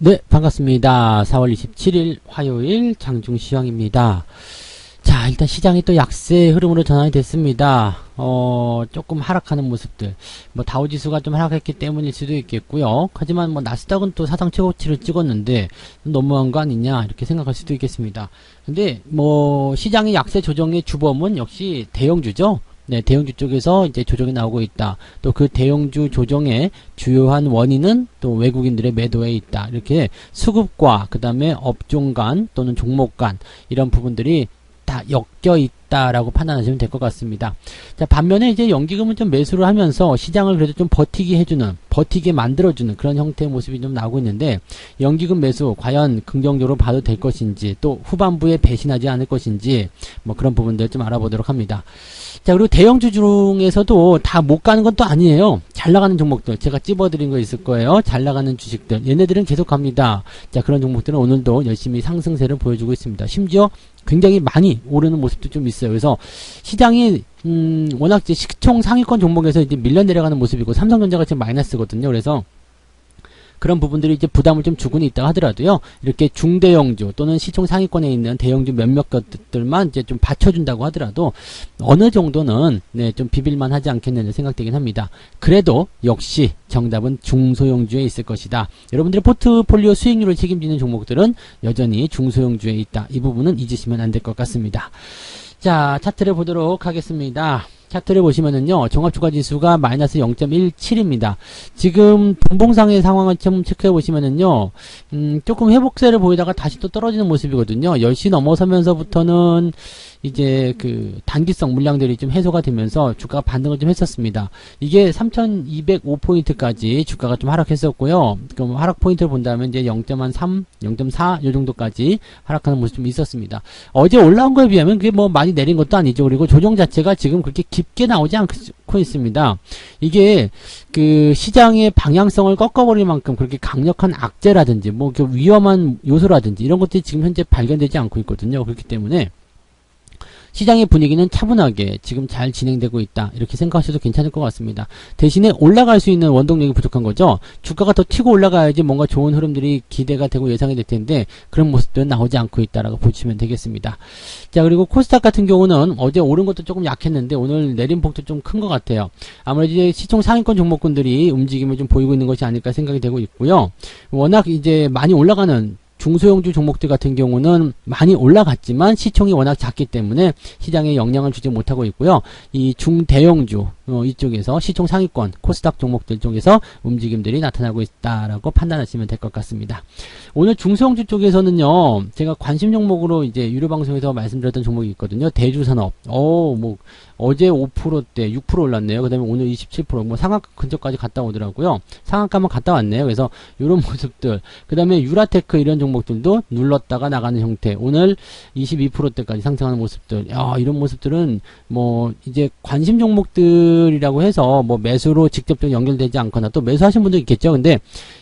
네, 반갑습니다. 4월 27일 화요일 장중시황입니다. 자, 일단 시장이 또 약세 흐름으로 전환이 됐습니다. 조금 하락하는 모습들. 뭐, 다우지수가 좀 하락했기 때문일 수도 있겠고요. 하지만 뭐, 나스닥은 또 사상 최고치를 찍었는데, 너무한 거 아니냐, 이렇게 생각할 수도 있겠습니다. 근데, 뭐, 시장의 약세 조정의 주범은 역시 대형주죠. 네, 대형주 쪽에서 이제 조정이 나오고 있다. 또 그 대형주 조정의 주요한 원인은 또 외국인들의 매도에 있다. 이렇게 수급과 그 다음에 업종 간 또는 종목 간 이런 부분들이 다 엮여 있다라고 판단하시면 될 것 같습니다. 자, 반면에 이제 연기금은 좀 매수를 하면서 시장을 그래도 좀 버티게 만들어주는 그런 형태의 모습이 좀 나오고 있는데, 연기금 매수 과연 긍정적으로 봐도 될 것인지, 또 후반부에 배신하지 않을 것인지, 뭐 그런 부분들 좀 알아보도록 합니다. 자, 그리고 대형주 중에서도 다 못 가는 건 또 아니에요. 잘 나가는 종목들 제가 찝어드린 거 있을 거예요. 잘 나가는 주식들, 얘네들은 계속 갑니다. 자, 그런 종목들은 오늘도 열심히 상승세를 보여주고 있습니다. 심지어 굉장히 많이 오르는 모습도 좀 있어요. 그래서 시장이 워낙 이제 시총 상위권 종목에서 이제 밀려 내려가는 모습이고, 삼성전자가 지금 마이너스거든요. 그래서 그런 부분들이 이제 부담을 좀 주고는 있다 하더라도요, 이렇게 중대형주 또는 시총 상위권에 있는 대형주 몇몇 것들만 이제 좀 받쳐준다고 하더라도 어느 정도는 네, 좀 비빌만 하지 않겠느냐 생각되긴 합니다. 그래도 역시 정답은 중소형주에 있을 것이다. 여러분들의 포트폴리오 수익률을 책임지는 종목들은 여전히 중소형주에 있다. 이 부분은 잊으시면 안 될 것 같습니다. 자, 차트를 보도록 하겠습니다. 차트를 보시면은요, 종합주가지수가 마이너스 0.17입니다. 지금 분봉상의 상황을 좀 체크해 보시면은요, 조금 회복세를 보이다가 다시 또 떨어지는 모습이거든요. 10시 넘어서면서부터는 이제 그 단기성 물량들이 좀 해소가 되면서 주가가 반등을 좀 했었습니다. 이게 3,205포인트까지 주가가 좀 하락했었고요. 그럼 하락 포인트를 본다면 이제 0.3, 0.4 요 정도까지 하락하는 모습이 좀 있었습니다. 어제 올라온 거에 비하면 그게 뭐 많이 내린 것도 아니죠. 그리고 조정 자체가 지금 그렇게 깊게 나오지 않고 있습니다. 이게 그 시장의 방향성을 꺾어버릴 만큼 그렇게 강력한 악재라든지 뭐 그 위험한 요소라든지 이런 것들이 지금 현재 발견되지 않고 있거든요. 그렇기 때문에 시장의 분위기는 차분하게 지금 잘 진행되고 있다, 이렇게 생각하셔도 괜찮을 것 같습니다. 대신에 올라갈 수 있는 원동력이 부족한 거죠. 주가가 더 튀고 올라가야지 뭔가 좋은 흐름들이 기대가 되고 예상이 될 텐데 그런 모습들은 나오지 않고 있다라고 보시면 되겠습니다. 자, 그리고 코스닥 같은 경우는 어제 오른 것도 조금 약했는데 오늘 내린 폭도 좀 큰 것 같아요. 아무래도 이제 시총 상위권 종목군들이 움직임을 좀 보이고 있는 것이 아닐까 생각이 되고 있고요. 워낙 이제 많이 올라가는 중소형주 종목들 같은 경우는 많이 올라갔지만 시총이 워낙 작기 때문에 시장에 영향을 주지 못하고 있고요. 이 중대형주 이쪽에서 시총 상위권 코스닥 종목들 쪽에서 움직임들이 나타나고 있다라고 판단하시면 될 것 같습니다. 오늘 중소형주 쪽에서는요, 제가 관심 종목으로 이제 유료 방송에서 말씀드렸던 종목이 있거든요. 대주산업. 뭐 어제 5%대 6% 올랐네요. 그다음에 오늘 27%, 뭐 상한가 근처까지 갔다 오더라고요. 상한가만 갔다 왔네요. 그래서 이런 모습들. 그다음에 유라테크 이런 종목들도 눌렀다가 나가는 형태. 오늘 22%대까지 상승하는 모습들. 이런 모습들은 뭐 이제 관심 종목들이라고 해서 뭐 매수로 직접적으로 연결되지 않거나 또 매수하신 분도 있겠죠. 근데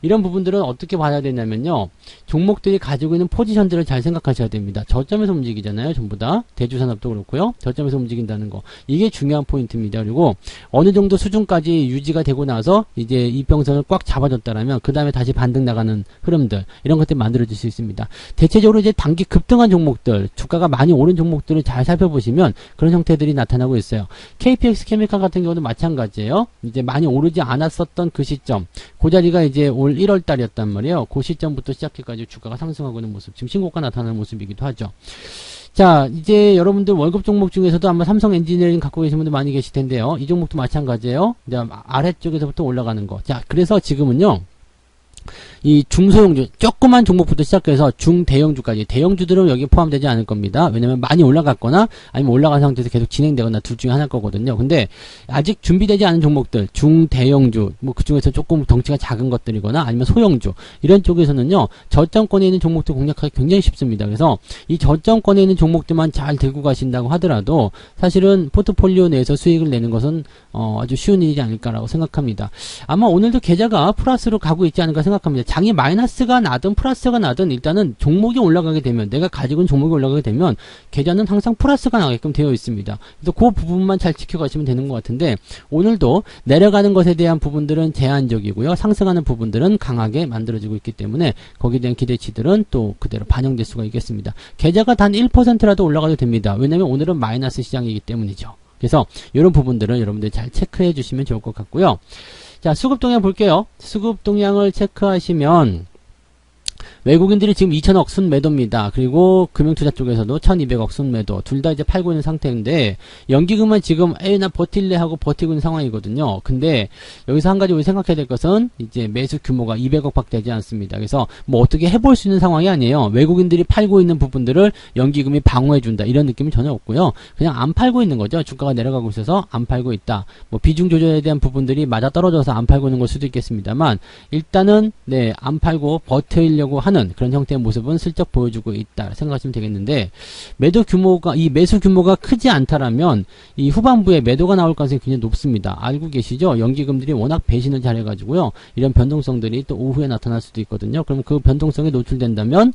이런 부분들은 어떻게 봐야 되냐면요, 종목들이 가지고 있는 포지션들을 잘 생각하셔야 됩니다. 저점에서 움직이잖아요. 전부 다. 대주산업도 그렇고요. 저점에서 움직인다는 거. 이게 중요한 포인트입니다. 그리고 어느 정도 수준까지 유지가 되고 나서 이제 이평선을 꽉 잡아줬다라면 그 다음에 다시 반등 나가는 흐름들, 이런 것들이 만들어질 수 있습니다. 대체적으로 이제 단기 급등한 종목들, 주가가 많이 오른 종목들을 잘 살펴보시면 그런 형태들이 나타나고 있어요. KPX 케미칼 같은 경우는 마찬가지예요. 이제 많이 오르지 않았었던 그 시점, 그 자리가 이제 올 1월 달이었단 말이에요. 그 시점부터 시작해가지고 주가가 상승하고 있는 모습, 지금 신고가 나타나는 모습이기도 하죠. 자, 이제 여러분들 월급 종목 중에서도 아마 삼성 엔지니어링 갖고 계신 분들 많이 계실 텐데요. 이 종목도 마찬가지예요. 이제 아래쪽에서부터 올라가는 거. 자, 그래서 지금은요, 이 중소형주, 조그만 종목부터 시작해서 중대형주까지, 대형주들은 여기 포함되지 않을 겁니다. 왜냐면 많이 올라갔거나 아니면 올라간 상태에서 계속 진행되거나 둘 중에 하나일 거거든요. 근데 아직 준비되지 않은 종목들, 중대형주, 뭐 그 중에서 조금 덩치가 작은 것들이거나 아니면 소형주, 이런 쪽에서는요, 저점권에 있는 종목들 공략하기 굉장히 쉽습니다. 그래서 이 저점권에 있는 종목들만 잘 들고 가신다고 하더라도 사실은 포트폴리오 내에서 수익을 내는 것은 아주 쉬운 일이지 않을까라고 생각합니다. 아마 오늘도 계좌가 플러스로 가고 있지 않을까 생각합니다. 장이 마이너스가 나든 플러스가 나든 일단은 종목이 올라가게 되면, 내가 가지고 있는 종목이 올라가게 되면 계좌는 항상 플러스가 나게끔 되어 있습니다. 그래서 그 부분만 잘 지켜가시면 되는 것 같은데, 오늘도 내려가는 것에 대한 부분들은 제한적이고요, 상승하는 부분들은 강하게 만들어지고 있기 때문에 거기에 대한 기대치들은 또 그대로 반영될 수가 있겠습니다. 계좌가 단 1%라도 올라가도 됩니다. 왜냐면 오늘은 마이너스 시장이기 때문이죠. 그래서 이런 부분들은 여러분들 잘 체크해 주시면 좋을 것 같고요. 자, 수급 동향 볼게요. 수급 동향을 체크하시면 외국인들이 지금 2천억 순매도입니다. 그리고 금융투자 쪽에서도 1200억 순매도. 둘 다 이제 팔고 있는 상태인데, 연기금은 지금 나 버틸래 하고 버티고 있는 상황이거든요. 근데 여기서 한 가지 우리 생각해야 될 것은 이제 매수 규모가 200억 밖에 되지 않습니다. 그래서 뭐 어떻게 해볼 수 있는 상황이 아니에요. 외국인들이 팔고 있는 부분들을 연기금이 방어해준다, 이런 느낌은 전혀 없고요. 그냥 안 팔고 있는 거죠. 주가가 내려가고 있어서 안 팔고 있다. 뭐 비중 조절에 대한 부분들이 맞아 떨어져서 안 팔고 있는 걸 수도 있겠습니다만, 일단은 안 팔고 버티려고 하는 그런 형태의 모습은 슬쩍 보여주고 있다 생각하시면 되겠는데, 이 매수 규모가 크지 않다라면 이 후반부에 매도가 나올 가능성이 굉장히 높습니다. 알고 계시죠? 연기금들이 워낙 배신을 잘해가지고요, 이런 변동성들이 또 오후에 나타날 수도 있거든요. 그럼 그 변동성에 노출된다면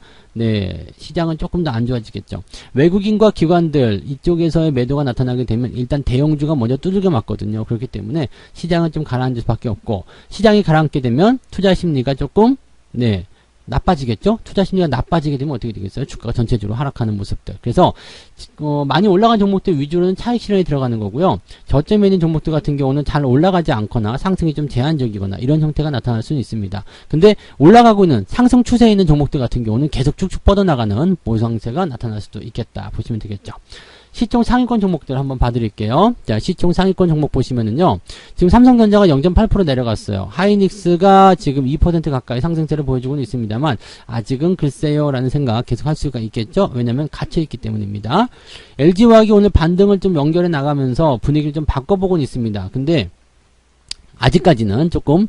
시장은 조금 더 안 좋아지겠죠. 외국인과 기관들 이쪽에서의 매도가 나타나게 되면 일단 대형주가 먼저 두들겨 맞거든요. 그렇기 때문에 시장은 좀 가라앉을 수밖에 없고, 시장이 가라앉게 되면 투자 심리가 조금 나빠지겠죠? 투자 심리가 나빠지게 되면 어떻게 되겠어요? 주가가 전체적으로 하락하는 모습들. 그래서 많이 올라간 종목들 위주로는 차익 실현이 들어가는 거고요. 저점에 있는 종목들 같은 경우는 잘 올라가지 않거나 상승이 좀 제한적이거나 이런 형태가 나타날 수는 있습니다. 근데 올라가고 있는 상승 추세에 있는 종목들 같은 경우는 계속 쭉쭉 뻗어나가는 모상세가 나타날 수도 있겠다 보시면 되겠죠. 시총 상위권 종목들 한번 봐드릴게요. 자, 시총 상위권 종목 보시면은요, 지금 삼성전자가 0.8% 내려갔어요. 하이닉스가 지금 2% 가까이 상승세를 보여주고는 있습니다만, 아직은 글쎄요 라는 생각 계속 할 수가 있겠죠. 왜냐면 갇혀있기 때문입니다. LG화학이 오늘 반등을 좀 연결해 나가면서 분위기를 좀 바꿔보고는 있습니다. 근데 아직까지는 조금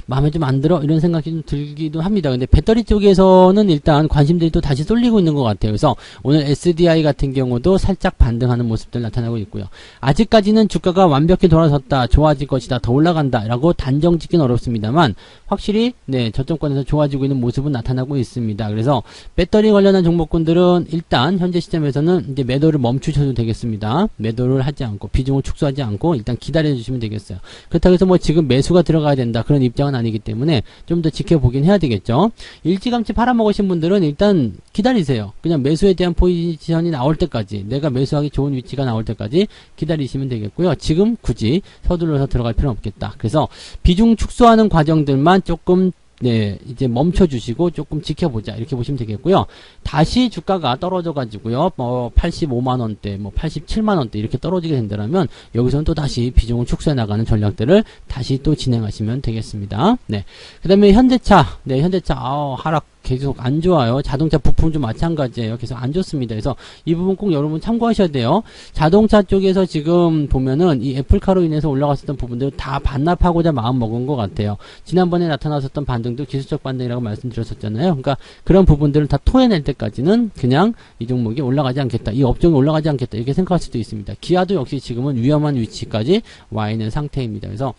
마음에 좀 안 들어 이런 생각이 좀 들기도 합니다. 근데 배터리 쪽에서는 일단 관심들이 또 다시 쏠리고 있는 것 같아요. 그래서 오늘 SDI 같은 경우도 살짝 반등하는 모습들 나타나고 있고요. 아직까지는 주가가 완벽히 돌아섰다, 좋아질 것이다, 더 올라간다 라고 단정 짓기는 어렵습니다만, 확실히 저점권에서 좋아지고 있는 모습은 나타나고 있습니다. 그래서 배터리 관련한 종목군들은 일단 현재 시점에서는 이제 매도를 멈추셔도 되겠습니다. 매도를 하지 않고 비중을 축소하지 않고 일단 기다려 주시면 되겠어요. 그렇다고 해서 뭐 지금 매수가 들어가야 된다 그런 입장은 아니기 때문에 좀 더 지켜보긴 해야 되겠죠. 일찌감치 팔아먹으신 분들은 일단 기다리세요. 그냥 매수에 대한 포지션이 나올 때까지, 내가 매수하기 좋은 위치가 나올 때까지 기다리시면 되겠고요. 지금 굳이 서둘러서 들어갈 필요는 없겠다. 그래서 비중 축소하는 과정들만 조금 이제 멈춰주시고 조금 지켜보자 이렇게 보시면 되겠고요. 다시 주가가 떨어져가지고요, 뭐 85만원대, 뭐 87만원대 이렇게 떨어지게 된다면 여기서는 또 다시 비중을 축소해 나가는 전략들을 다시 또 진행하시면 되겠습니다. 그 다음에 현대차, 하락 계속 안 좋아요. 자동차 부품도 마찬가지예요. 계속 안 좋습니다. 그래서 이 부분 꼭 여러분 참고하셔야 돼요. 자동차 쪽에서 지금 보면은 이 애플카로 인해서 올라갔었던 부분들 다 반납하고자 마음 먹은 것 같아요. 지난번에 나타났었던 반등도 기술적 반등이라고 말씀드렸었잖아요. 그러니까 그런 부분들을 다 토해낼 때까지는 그냥 이 종목이 올라가지 않겠다, 이 업종이 올라가지 않겠다 이렇게 생각할 수도 있습니다. 기아도 역시 지금은 위험한 위치까지 와 있는 상태입니다. 그래서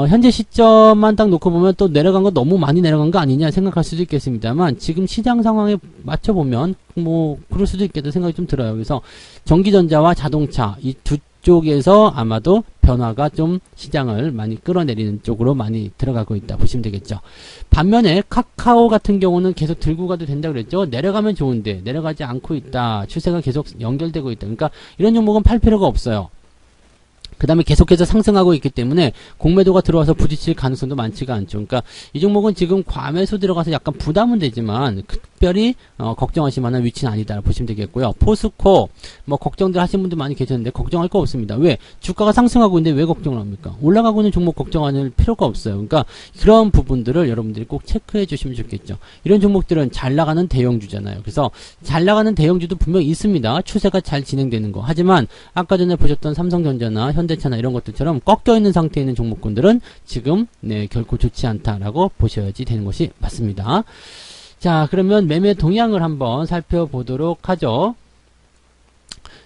현재 시점만 딱 놓고 보면 또 내려간 거 너무 많이 내려간 거 아니냐 생각할 수도 있겠습니다만, 지금 시장 상황에 맞춰보면 뭐 그럴 수도 있겠다 생각이 좀 들어요. 그래서 전기전자와 자동차 이 두 쪽에서 아마도 변화가 좀 시장을 많이 끌어내리는 쪽으로 많이 들어가고 있다 보시면 되겠죠. 반면에 카카오 같은 경우는 계속 들고 가도 된다 그랬죠. 내려가면 좋은데 내려가지 않고 있다, 추세가 계속 연결되고 있다. 그러니까 이런 종목은 팔 필요가 없어요. 그 다음에 계속해서 상승하고 있기 때문에 공매도가 들어와서 부딪힐 가능성도 많지가 않죠. 그러니까 이 종목은 지금 과매수 들어가서 약간 부담은 되지만 특별히 걱정하실 만한 위치는 아니다 보시면 되겠고요. 포스코 뭐 걱정들 하시는 분들 많이 계셨는데 걱정할 거 없습니다. 왜? 주가가 상승하고 있는데 왜 걱정을 합니까? 올라가고 있는 종목 걱정할 필요가 없어요. 그러니까 그런 부분들을 여러분들이 꼭 체크해 주시면 좋겠죠. 이런 종목들은 잘 나가는 대형주잖아요. 그래서 잘 나가는 대형주도 분명히 있습니다. 추세가 잘 진행되는 거. 하지만 아까 전에 보셨던 삼성전자나 현대차나 이런 것들처럼 꺾여 있는 상태에 있는 종목군들은 지금 결코 좋지 않다라고 보셔야지 되는 것이 맞습니다. 자, 그러면 매매 동향을 한번 살펴보도록 하죠.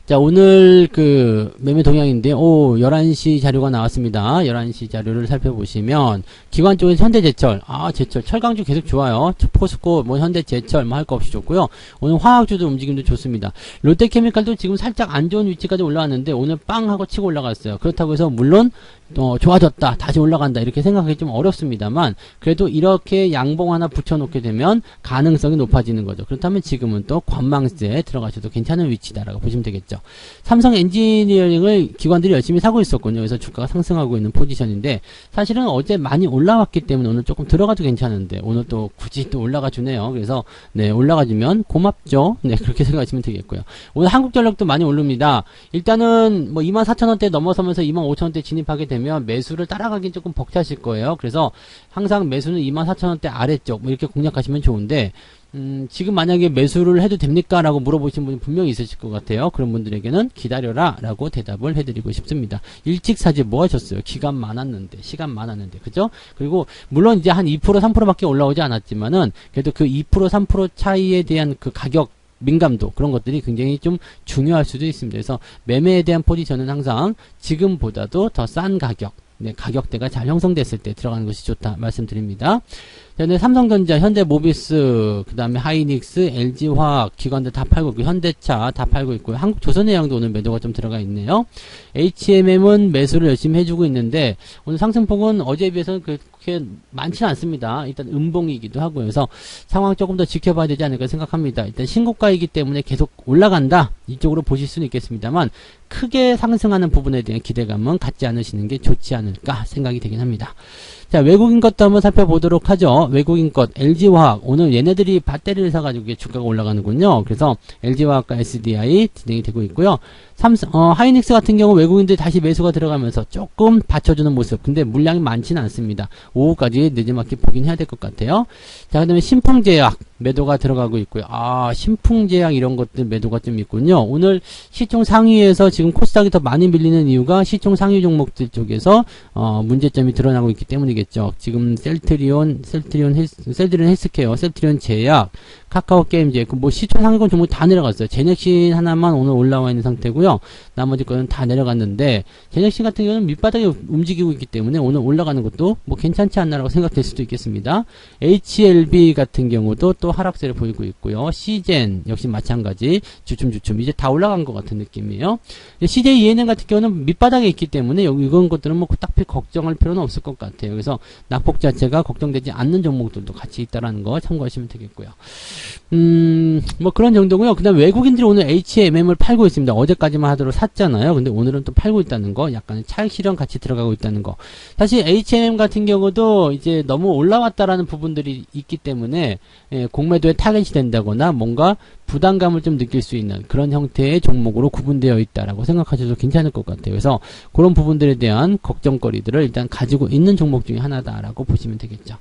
자, 오늘 그 매매 동향인데, 11시 자료가 나왔습니다. 11시 자료를 살펴보시면, 기관 쪽에서 현대제철, 제철, 철강주 계속 좋아요. 포스코, 뭐 현대제철, 뭐 할 거 없이 좋고요. 오늘 화학주도 움직임도 좋습니다. 롯데케미칼도 지금 살짝 안 좋은 위치까지 올라왔는데, 오늘 빵 하고 치고 올라갔어요. 그렇다고 해서, 물론, 좋아졌다, 다시 올라간다, 이렇게 생각하기 좀 어렵습니다만, 그래도 이렇게 양봉 하나 붙여놓게 되면, 가능성이 높아지는 거죠. 그렇다면 지금은 또 관망세에 들어가셔도 괜찮은 위치다라고 보시면 되겠죠. 삼성 엔지니어링을 기관들이 열심히 사고 있었군요. 그래서 주가가 상승하고 있는 포지션인데, 사실은 어제 많이 올라왔기 때문에 오늘 조금 들어가도 괜찮은데, 오늘 또 굳이 또 올라가 주네요. 그래서 네, 올라가 주면 고맙죠. 네, 그렇게 생각하시면 되겠고요. 오늘 한국전력도 많이 오릅니다. 일단은 뭐 24,000원대 넘어서면서 25,000원대 진입하게 되면 매수를 따라가긴 조금 벅차실 거예요. 그래서 항상 매수는 24,000원대 아래쪽 뭐 이렇게 공략하시면 좋은데, 지금 만약에 매수를 해도 됩니까? 라고 물어보신 분이 분명히 있으실 것 같아요. 그런 분들에게는 기다려라 라고 대답을 해드리고 싶습니다. 일찍 사지 뭐 하셨어요? 시간 많았는데, 그죠? 그리고 물론 이제 한 2% 3%밖에 올라오지 않았지만은 그래도 그 2% 3% 차이에 대한 그 가격 민감도, 그런 것들이 굉장히 좀 중요할 수도 있습니다. 그래서 매매에 대한 포지션은 항상 지금보다도 더 싼 가격, 네, 가격대가 잘 형성됐을 때 들어가는 것이 좋다 말씀드립니다. 네, 삼성전자, 현대모비스, 그 다음에 하이닉스, LG화학, 기관들 다 팔고 있고, 현대차 다 팔고 있고요. 한국조선해양도 오늘 매도가 좀 들어가 있네요. HMM은 매수를 열심히 해주고 있는데, 오늘 상승폭은 어제에 비해서는 그렇게 많지는 않습니다. 일단 음봉이기도 하고요. 그래서 상황 조금 더 지켜봐야 되지 않을까 생각합니다. 일단 신고가이기 때문에 계속 올라간다, 이쪽으로 보실 수는 있겠습니다만, 크게 상승하는 부분에 대한 기대감은 갖지 않으시는 게 좋지 않을까 생각이 되긴 합니다. 자, 외국인 것도 한번 살펴보도록 하죠. 외국인 것, LG화학. 오늘 얘네들이 배터리를 사가지고 주가가 올라가는군요. 그래서 LG화학과 SDI 진행이 되고 있고요. 하이닉스 같은 경우 외국인들이 다시 매수가 들어가면서 조금 받쳐주는 모습. 근데 물량이 많지는 않습니다. 오후까지 늦지막히 보긴 해야 될 것 같아요. 자, 그 다음에 신풍제약 매도가 들어가고 있고요. 신풍제약 이런 것들 매도가 좀 있군요. 오늘 시총 상위에서 지금 코스닥이 더 많이 밀리는 이유가 시총 상위 종목들 쪽에서 문제점이 드러나고 있기 때문이겠죠. 지금 셀트리온 헬스케어, 셀트리온 제약, 카카오 게임즈, 뭐 시총 상위권 종목 다 내려갔어요. 제넥신 하나만 오늘 올라와 있는 상태고요. 나머지 거는 다 내려갔는데, 제넥신 같은 경우는 밑바닥에 움직이고 있기 때문에 오늘 올라가는 것도 뭐 괜찮지 않나라고 생각될 수도 있겠습니다. HLB 같은 경우도 또 하락세를 보이고 있고요. 시젠 역시 마찬가지 주춤 이제 다 올라간 것 같은 느낌이에요. CJENM 같은 경우는 밑바닥에 있기 때문에 이런 것들은 뭐 딱히 걱정할 필요는 없을 것 같아요. 그래서 낙폭 자체가 걱정되지 않는 종목들도 같이 있다라는 거 참고하시면 되겠고요. 뭐 그런 정도고요. 그 다음 외국인들이 오늘 HMM을 팔고 있습니다. 어제까지만 하도록 샀잖아요. 근데 오늘은 또 팔고 있다는 거, 약간의 차익 실현 같이 들어가고 있다는 거. 사실 HMM 같은 경우도 이제 너무 올라왔다라는 부분들이 있기 때문에 공매도에 타겟이 된다거나 뭔가 부담감을 좀 느낄 수 있는 그런 형태의 종목으로 구분되어 있다라고 생각하셔도 괜찮을 것 같아요. 그래서 그런 부분들에 대한 걱정거리들을 일단 가지고 있는 종목 중에 하나다라고 보시면 되겠죠.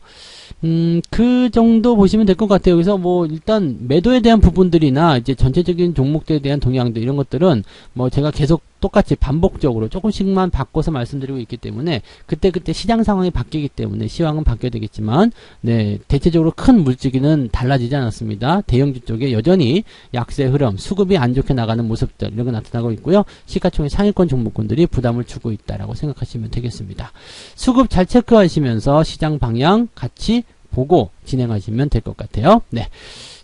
그 정도 보시면 될 것 같아요. 그래서 뭐 일단 매도에 대한 부분들이나 이제 전체적인 종목들에 대한 동향들 이런 것들은 뭐 제가 계속 똑같이 반복적으로 조금씩만 바꿔서 말씀드리고 있기 때문에 그때 시장 상황이 바뀌기 때문에 시황은 바뀌어야 되겠지만, 네, 대체적으로 큰 물지기는 달라지지 않았습니다. 대형주 쪽에 여전히 약세 흐름, 수급이 안 좋게 나가는 모습들 이런 거 나타나고 있고요. 시가총액 상위권 종목군들이 부담을 주고 있다라고 생각하시면 되겠습니다. 수급 잘 체크하시면서 시장 방향 같이 보고 진행하시면 될 것 같아요. 네.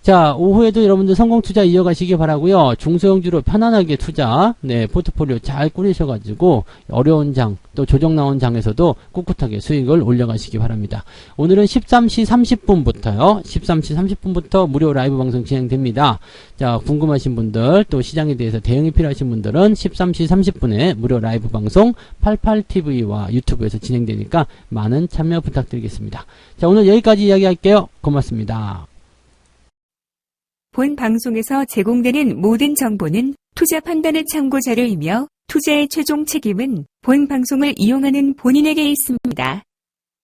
자, 오후에도 여러분들 성공 투자 이어가시기 바라고요. 중소형주로 편안하게 투자, 네, 포트폴리오 잘 꾸리셔가지고 어려운 장, 또 조정 나온 장에서도 꿋꿋하게 수익을 올려가시기 바랍니다. 오늘은 13시 30분부터요. 13시 30분부터 무료 라이브 방송 진행됩니다. 자, 궁금하신 분들, 또 시장에 대해서 대응이 필요하신 분들은 13시 30분에 무료 라이브 방송 88TV와 유튜브에서 진행되니까 많은 참여 부탁드리겠습니다. 자, 오늘 여기까지 이야기할게요. 고맙습니다. 본 방송에서 제공되는 모든 정보는 투자 판단의 참고 자료이며 투자의 최종 책임은 본 방송을 이용하는 본인에게 있습니다.